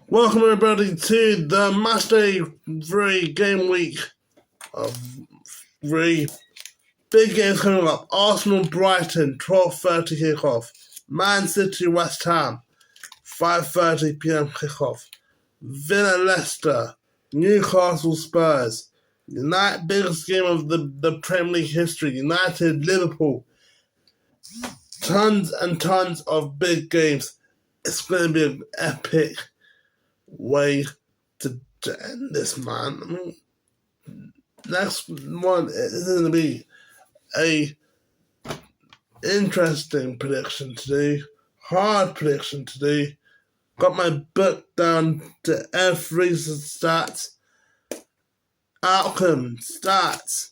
Welcome everybody to the Matchday 3 game week of 3. Big games coming up. Arsenal-Brighton, 12:30 kickoff. Man City-West Ham, 5:30 p.m. kickoff. Villa-Leicester, Newcastle-Spurs. Biggest game of the Premier League history. United-Liverpool. Tons and tons of big games. It's going to be an epic way to end this, man. I mean, next one is going to be a interesting prediction to do, hard prediction to do. Got my book down to every stats, outcome, stats,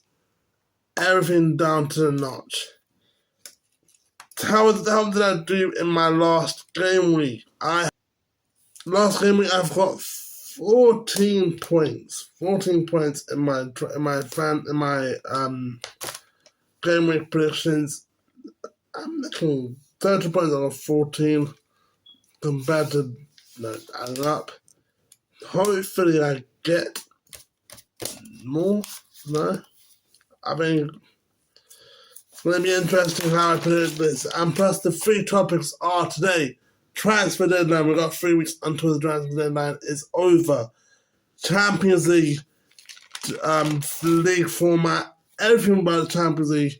everything down to the notch. How did I do in my last game week? Last game week I've got 14 points. 14 points in my game week predictions. I'm looking 30 points out of 14 compared to adding up. Hopefully I get more. I mean, it's going to be interesting how I predict this. And plus the 3 topics are today. Transfer deadline. We've got 3 weeks until the transfer deadline is over. Champions League league format. Everything about the Champions League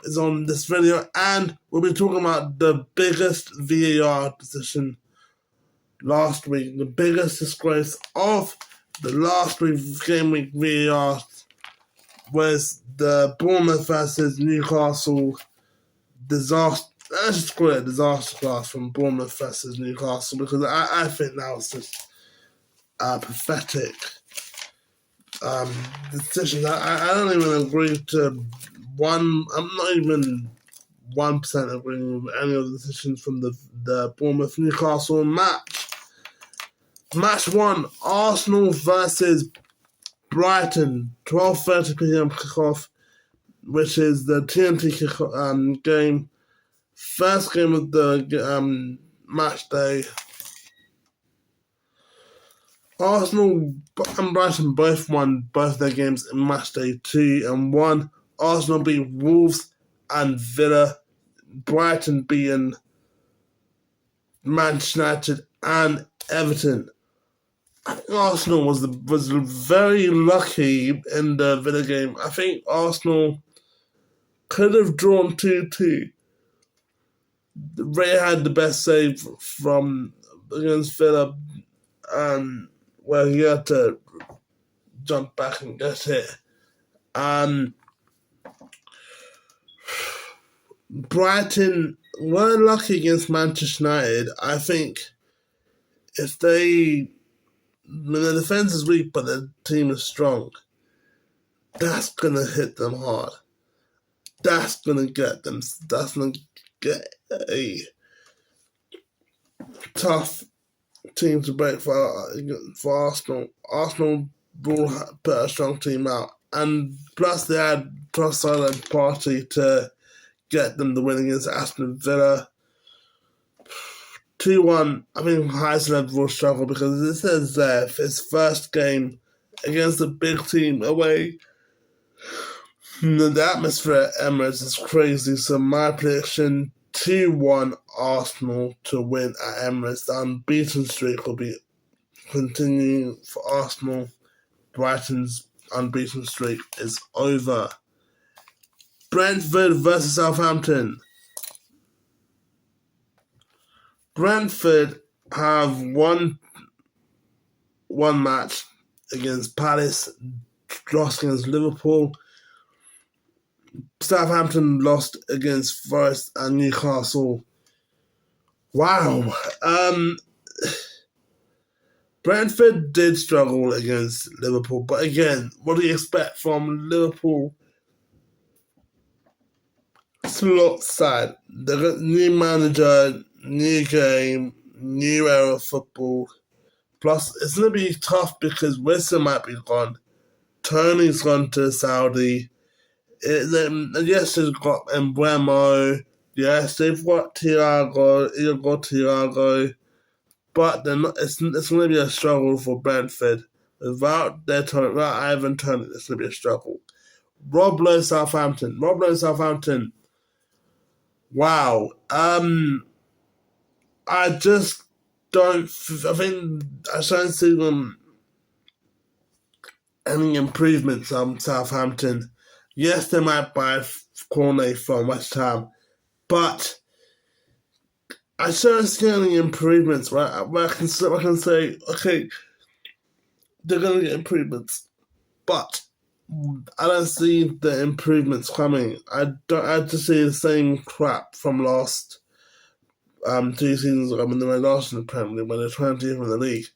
is on this video, and we'll be talking about the biggest VAR decision last week. The biggest disgrace of the last week's game week VAR was the Bournemouth versus Newcastle disaster. Let's just call it a disaster class from Bournemouth versus Newcastle, because I think that was just pathetic decision. I don't even agree to one. I'm not even 1% agreeing with any of the decisions from the Bournemouth Newcastle match. Match 1: Arsenal versus Brighton, 12:30 p.m. kickoff, which is the TNT game. First game of the match day. Arsenal and Brighton both won both their games in match day 2 and 1. Arsenal beat Wolves and Villa. Brighton beating Manchester United and Everton. I think Arsenal was very lucky in the Villa game. I think Arsenal could have drawn 2-2. Ray had the best save from against Villa, where he had to jump back and get it. Brighton were lucky against Manchester United. I think if the defense is weak but the team is strong, that's going to hit them hard. That's going to get them. That's going to get a tough team to break for Arsenal. Arsenal will put a strong team out, and plus they had Trossard and Partey to get them the win against Aston Villa. 2-1. I think Heisler will struggle because it says there his first game against a big team away. The atmosphere at Emirates is crazy, so my prediction, 2-1 Arsenal to win at Emirates. The unbeaten streak will be continuing for Arsenal. Brighton's unbeaten streak is over. Brentford versus Southampton. Brentford have won one match against Palace, lost against Liverpool. Southampton lost against Forest and Newcastle. Wow. Brentford did struggle against Liverpool, but again, what do you expect from Liverpool? Slot side. They got new manager, new game, new era of football. Plus, it's going to be tough because Wilson might be gone. Tony's gone to Saudi. Yes, they've got Embuemo. Yes, they've got Thiago. but they're not. It's going to be a struggle for Brentford without Ivan Toney. It's going to be a struggle. Rob Lowe, Southampton. Wow. I just don't. I think I don't see them any improvements on Southampton. Yes, they might buy Cornet from West Ham, but I don't see any improvements. Right, where I can say, okay, they're going to get improvements, but I don't see the improvements coming. I just see the same crap from last 2 seasons ago when they were last in the Premier League, when they're 20th in the league.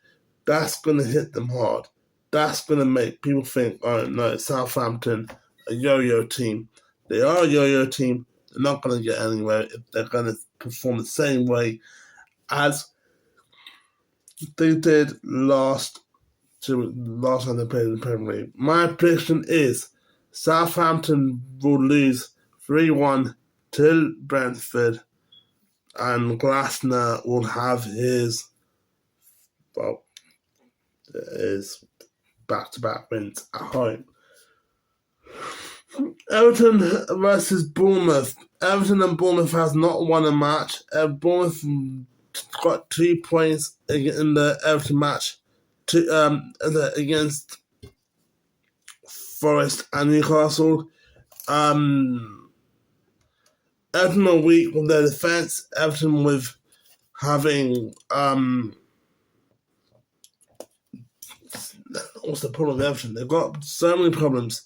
That's going to hit them hard. That's going to make people think, oh no, Southampton, a yo-yo team. They are a yo-yo team. They're not going to get anywhere if they're going to perform the same way as they did last time they played in the Premier League. My prediction is Southampton will lose 3-1 to Brentford, and Glasner will have his back-to-back wins at home. Everton versus Bournemouth. Everton and Bournemouth has not won a match. Bournemouth got 2 points in the Everton match against Forest and Newcastle. Everton are weak with their defence. Everton with having what's the problem with Everton? They've got so many problems,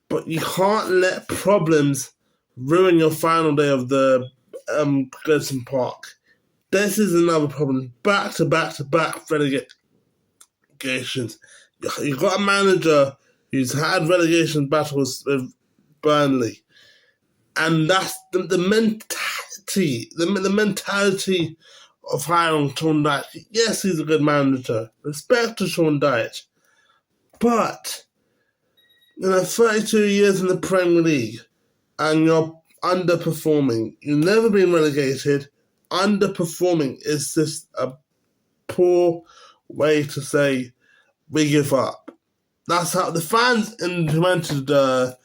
but you can't let problems ruin your final day of the Goodison Park. This is another problem. Back to back relegations. You've got a manager who's had relegation battles with Burnley, and that's the mentality. The mentality of hiring Sean Dyche. Yes, he's a good manager. Respect to Sean Dyche, but 32 years in the Premier League, and you're underperforming. You've never been relegated. Underperforming is just a poor way to say we give up. That's how the fans who went to the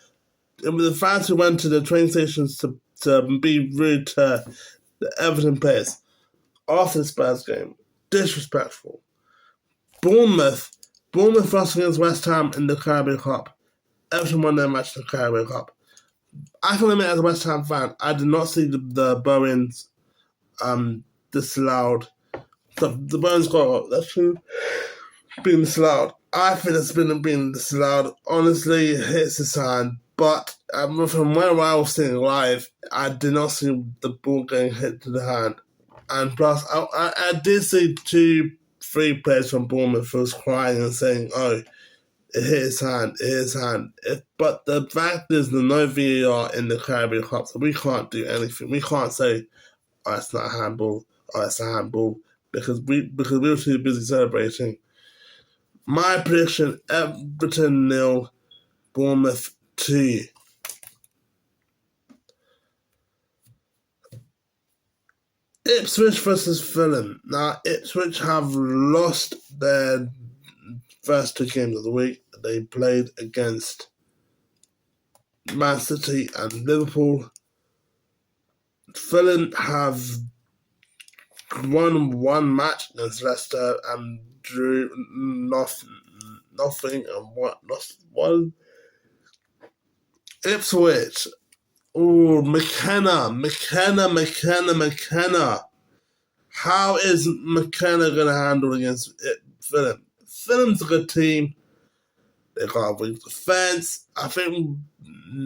train stations to be rude to the Everton players after the Spurs game. Disrespectful. Bournemouth lost against West Ham in the Carabao Cup. Everton won their match in the Carabao Cup. I can admit, as a West Ham fan, I did not see the Bowens disallowed. The Bowens got that's true. Being disallowed. I think it's been disallowed. Honestly, it hits his hand. But from where I was sitting live, I did not see the ball getting hit to the hand. And plus, I did see 2-3 players from Bournemouth who was crying and saying, oh, it hit his hand. But the fact is, there's no VAR in the Carabao Cup, so we can't do anything. We can't say, oh, it's not a handball, it's a handball, because we were too busy celebrating. My prediction, Everton 0, Bournemouth 2. Ipswich versus Fulham. Now, Ipswich have lost their first 2 games of the week. They played against Man City and Liverpool. Fulham have won 1 match against Leicester and drew nothing and lost 1. Ipswich. Oh, McKenna. How is McKenna going to handle against Fulham? Fulham's a good team. They got a weak defence. I think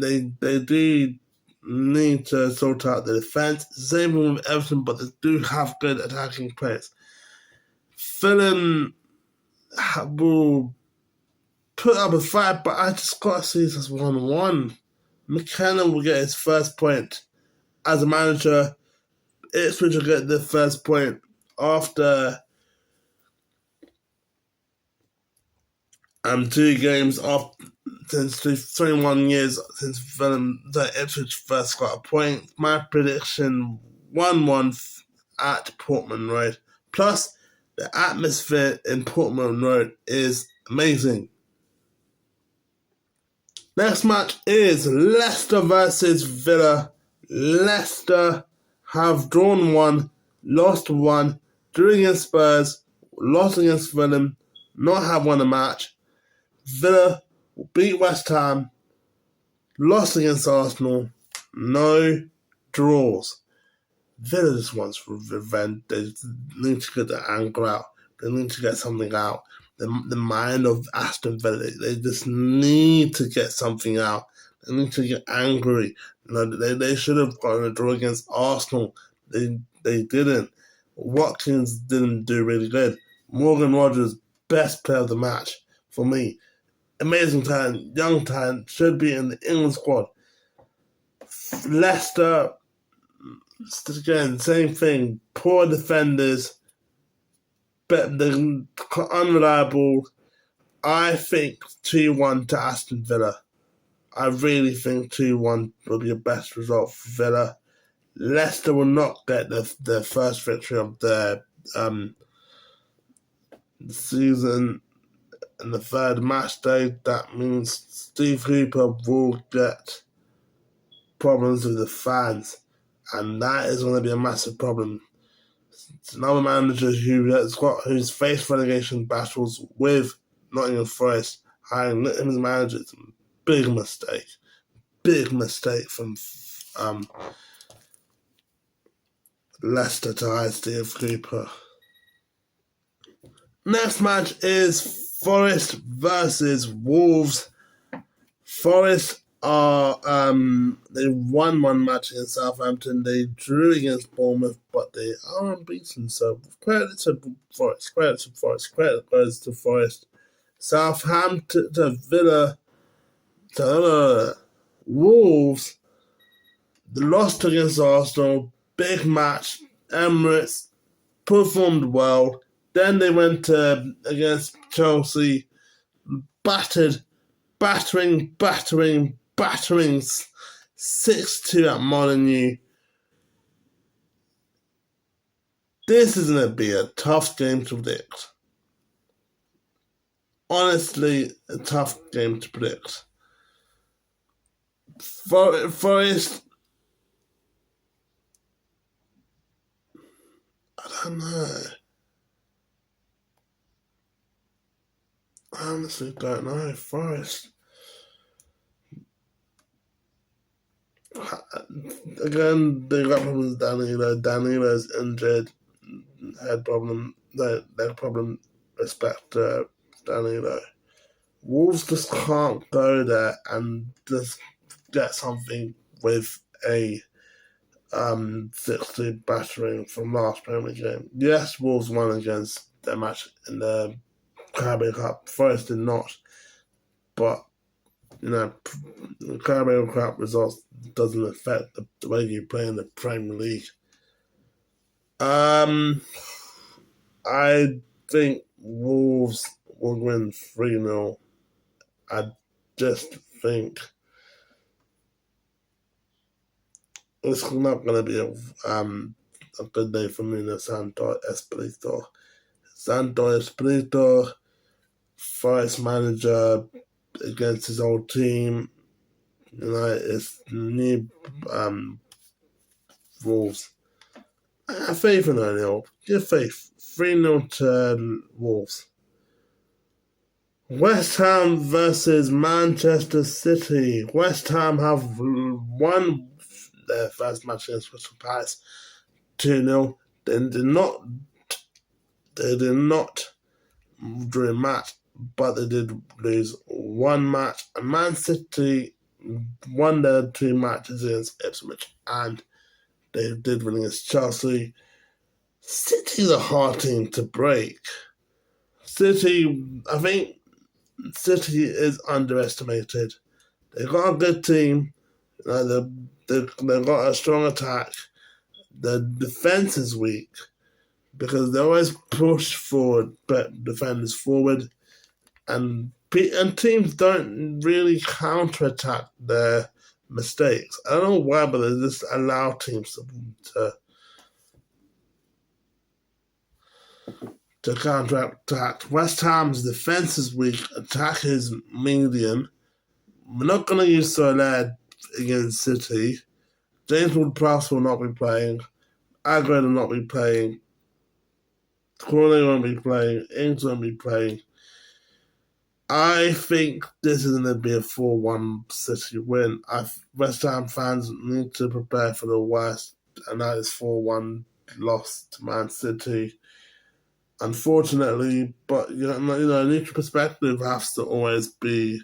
they do need to sort out the defence. Same with Everton, but they do have good attacking players. Fulham will put up a fight, but I just got to see this as 1-1. McKenna will get his first point as a manager. Ipswich will get the first point after 2 games since 21 years since Ipswich first got a point. My prediction 1-1 at Portman Road. Plus, The atmosphere in Portman Road is amazing. Next match is Leicester versus Villa. Leicester have drawn 1, lost 1, drew against Spurs, lost against Fulham, not have won a match. Villa beat West Ham, lost against Arsenal, no draws. Villa just wants revenge. They need to get the anger out. They need to get something out. The mind of Aston Villa, they just need to get something out. They need to get angry. They should have gotten a draw against Arsenal. They didn't. Watkins didn't do really good. Morgan Rogers, best player of the match for me. Amazing talent, young talent, should be in the England squad. Leicester, again, same thing. Poor defenders, but they're unreliable. I think 2-1 to Aston Villa. I really think 2-1 will be the best result for Villa. Leicester will not get the first victory of the season in the third match day. That means Steve Cooper will get problems with the fans, and that is going to be a massive problem. It's another manager who's faced relegation battles with Nottingham Forest, hiring him as manager. It's a big mistake. Big mistake from Leicester to hire Steve Cooper. Next match is Forest versus Wolves. Forest are they won one match against Southampton. They drew against Bournemouth, but they are unbeaten. So credit to Forest. Credit to Forest. Credit goes to Forest. Southampton to Villa to Wolves. The loss against Arsenal. Big match. Emirates performed well. Then they went against Chelsea. Battering 6-2 at Molineux. This is going to be a tough game to predict. Honestly, a tough game to predict. Forest, I don't know. I honestly don't know. Forest. Again, they got problems with Danilo. Danilo's injured. Head problem. Leg problem. Respect Danilo. Wolves just can't go there and just get something with a 6-2 battering from last Premier game. Yes, Wolves won against their match in the Carabao Cup. Forest did not. But, the Carabao Cup results doesn't affect the way you play in the Premier League. I think Wolves will win 3-0. I just think it's not going to be a good day for Nuno Santo Espirito. Forest manager against his old team. It's new Wolves. I have faith in Arnie. Give faith. 3-0 to Wolves. West Ham versus Manchester City. West Ham have won their first match against Crystal Palace 2-0. They did not draw a match, but they did lose one match. And Man City won their 2 matches against Ipswich, and they did win against Chelsea. City's a hard team to break. I think City is underestimated. They've got a good team. They've got a strong attack. The defense is weak because they always push forward, but defenders forward, and teams don't really counterattack their mistakes. I don't know why, but they just allow teams to counteract. West Ham's defence is weak, attack is medium. We're not going to use Soler against City. James Ward-Prowse will not be playing. Agüero will not be playing. Cornet won't be playing. Ings won't be playing. I think this is going to be a 4-1 City win. West Ham fans need to prepare for the worst, and that is 4-1 loss to Man City. Unfortunately, but neutral perspective has to always be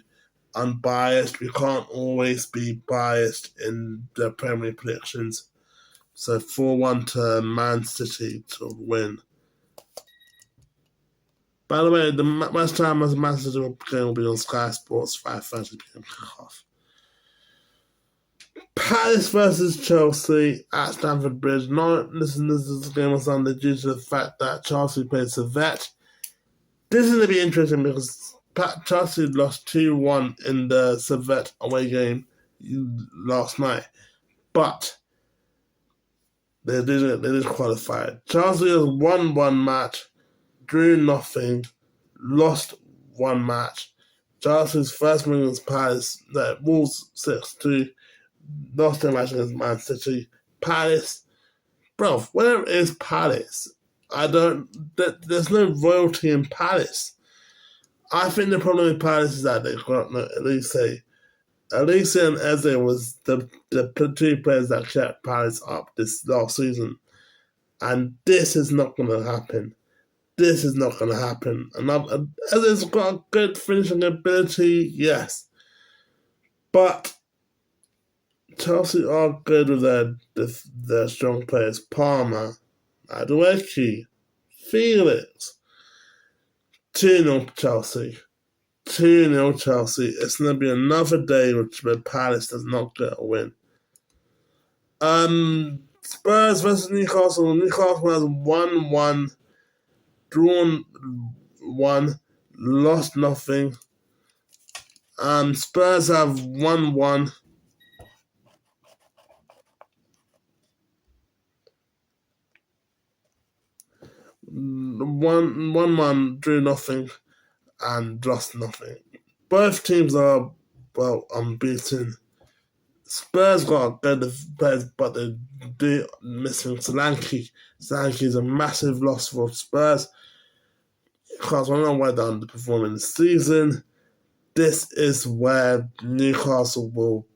unbiased. We can't always be biased in the Premier League predictions. So 4-1 to Man City to win. By the way, the West Ham as Man City game will be on Sky Sports 5:30 p.m. kickoff. Palace versus Chelsea at Stamford Bridge. Not listening to this game on Sunday due to the fact that Chelsea played Servette. This is going to be interesting because Chelsea lost 2-1 in the Servette away game last night. But they did qualify. Chelsea has won one match, drew nothing, lost one match. Chelsea's first win against Palace, Wolves 6-2, lost their match against Man City. Palace, bro, where is Palace? There's no royalty in Palace. I think the problem with Palace is that they've got no Elise. Elise and Eze was the two players that kept Palace up this last season. And this is not going to happen. This is not going to happen. And Eze's got a good finishing ability, yes. But Chelsea are good with their strong players. Palmer, Adueki, Felix. 2-0 Chelsea. 2-0 Chelsea. It's going to be another day where Palace does not get a win. Spurs versus Newcastle. Newcastle has 1-1, drawn 1, lost nothing. Spurs have 1-1. One drew nothing and lost nothing. Both teams are unbeaten. Spurs got good players, but they do missing Solanke. Solanke is a massive loss for Spurs. Because I don't know why they're underperforming this season. This is where Newcastle will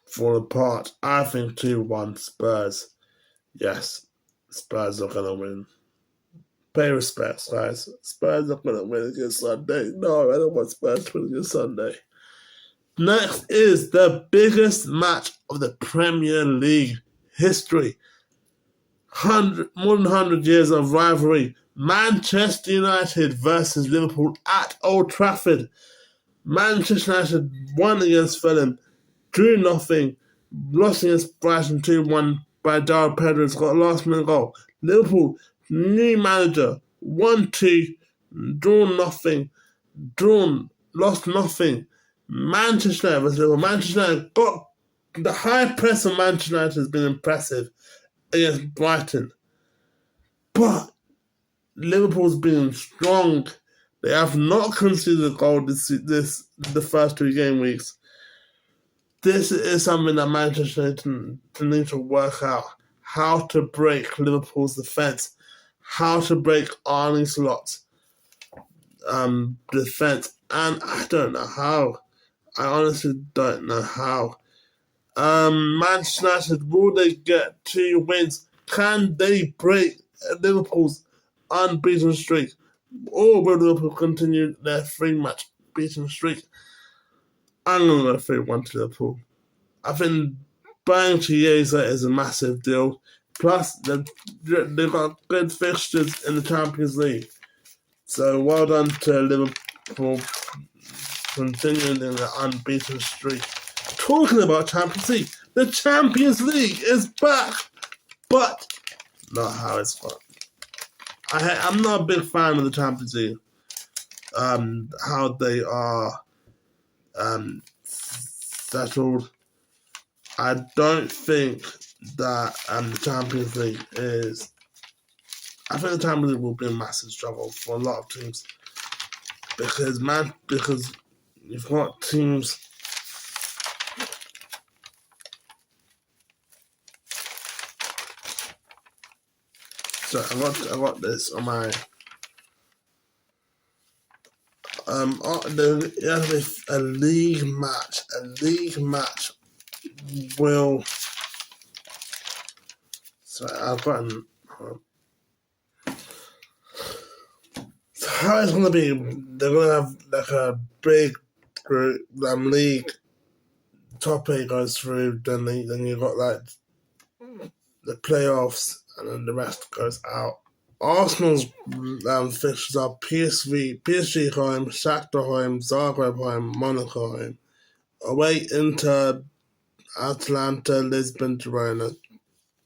fall apart. I think 2-1 Spurs. Yes. Spurs are going to win. Pay respects, guys. Spurs are going to win against Sunday. No, I don't want Spurs to win against Sunday. Next is the biggest match of the Premier League history. More than 100 years of rivalry. Manchester United versus Liverpool at Old Trafford. Manchester United won against Fulham, drew nothing, lost against Brighton 2-1 by João Pedro's got a last-minute goal. Liverpool, new manager, 1-2, lost nothing. Manchester United versus Liverpool. Manchester United got the high press of Manchester United has been impressive against Brighton. But Liverpool's been strong. They have not conceded a goal the first 2 game weeks. This is something that Manchester United need to work out. How to break Liverpool's defence. How to break Arnie Slot's defence. And I don't know how. I honestly don't know how. Manchester United, will they get 2 wins? Can they break Liverpool's unbeaten streak? Or will Liverpool continue their 3-match beaten streak? I'm going to go 3-1 to Liverpool. I think buying Chiesa is a massive deal. Plus, they've got good fixtures in the Champions League. So, well done to Liverpool continuing in the unbeaten streak. Talking about Champions League, the Champions League is back, but not how it's gone. I'm not a big fan of the Champions League. How they are settled. I don't think that the Champions League is I think the Champions League will be a massive struggle for a lot of teams because you've got teams. So I got this on my there's a league match. A league match will. So I've gotten. So how it's gonna be? They're gonna have like a big group league. Top 8 goes through. Then you got like the playoffs, and then the rest goes out. Arsenal's fixtures are PSG home, Shakhtar home, Zagreb home, Monaco home. Away into Atlanta, Lisbon, Girona.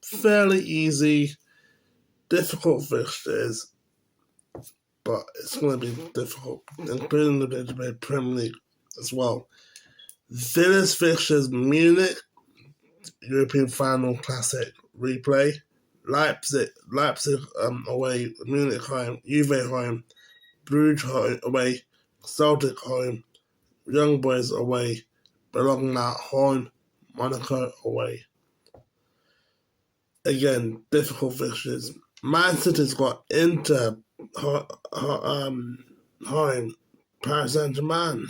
Fairly easy, difficult fixtures, but it's going to be difficult, including the Premier League as well. Villa's fixtures: Munich, European Final Classic replay. Leipzig away, Munich home, Juve home, Bruges home away, Celtic home, Young Boys away, Bologna home, Monaco away. Again, difficult fixtures. Man City's got Inter home, Paris Saint-Germain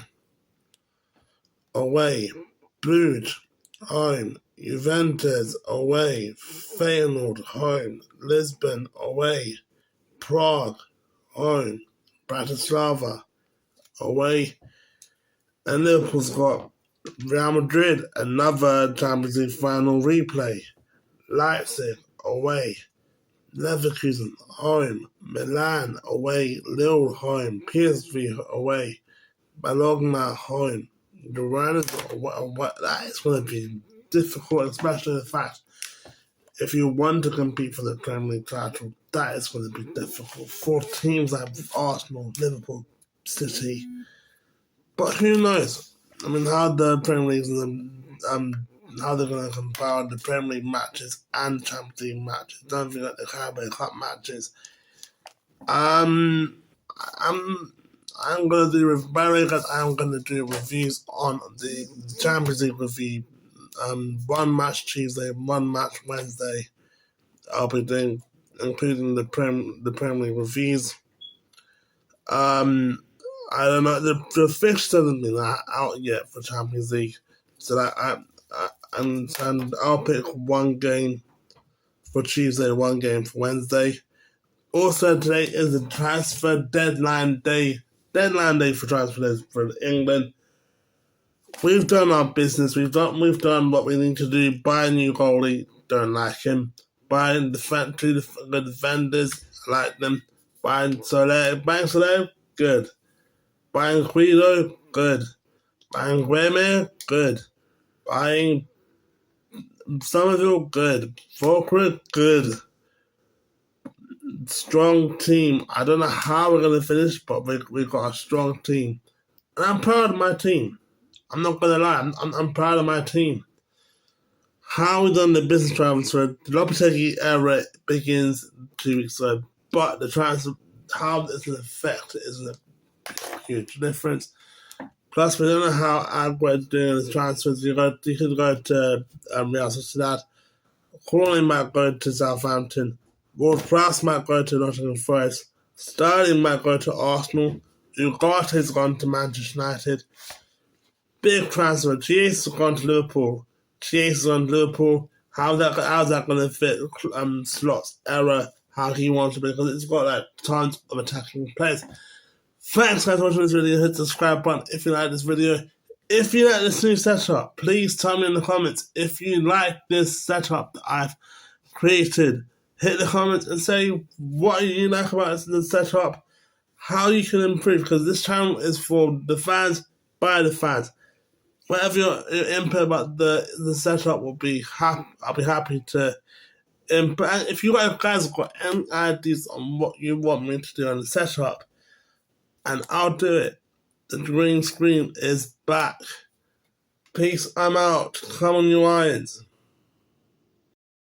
away, Bruges home, Juventus away, Feyenoord home, Lisbon away, Prague home, Bratislava away, and Liverpool's got Real Madrid, another Champions League final replay, Leipzig away, Leverkusen home, Milan away, Lille home, PSV away, Bologna home, Girona away. That is going to be difficult, especially the fact if you want to compete for the Premier League title, that is going to be difficult for teams like Arsenal, Liverpool, City. But who knows? I mean, how the Premier League how they're going to compare the Premier League matches and Champions League matches. Don't forget the Carabao Cup matches. I'm going to do I'm going to do reviews on the Champions League review. One match Tuesday, one match Wednesday. I'll be doing, including the Premier League reviews. I don't know. The fixture hasn't been out yet for Champions League, so and I'll pick one game for Tuesday, one game for Wednesday. Also, today is the transfer deadline day. Deadline day for transfers for England. We've done our business. We've done what we need to do. Buy a new goalie. Don't like him. Buying the defenders. I like them. Buying Soler, good. Buying Guido, good. Buying Guerme, good. Buying Somerville, good. Falkirk, good. Strong team. I don't know how we're going to finish, but we've got a strong team. And I'm proud of my team. I'm not going to lie. I'm proud of my team. How we done the business transfer, the Lopetegui era begins 2 weeks ago, but the transfer, how it's an effect is a huge difference. Plus, we don't know how Agüero's doing his transfers. You could go to Real Sociedad. Corley might go to Southampton. Ward-Prowse might go to Nottingham Forest. Sterling might go to Arsenal. Ugarte's gone to Manchester United. Big transfer. Chiesa has gone to Liverpool. How's that going to fit Slot's era? How he wants to be, because it's got like tons of attacking players. Thanks guys for watching this video. Hit the subscribe button if you like this video. If you like this new setup, please tell me in the comments if you like this setup that I've created. Hit the comments and say what you like about the setup, how you can improve, because this channel is for the fans, by the fans. Whatever your input about the setup will be, I'll be happy to input. And if you guys have got any ideas on what you want me to do on the setup, and I'll do it. The green screen is back. Peace, I'm out. Come on, you irons.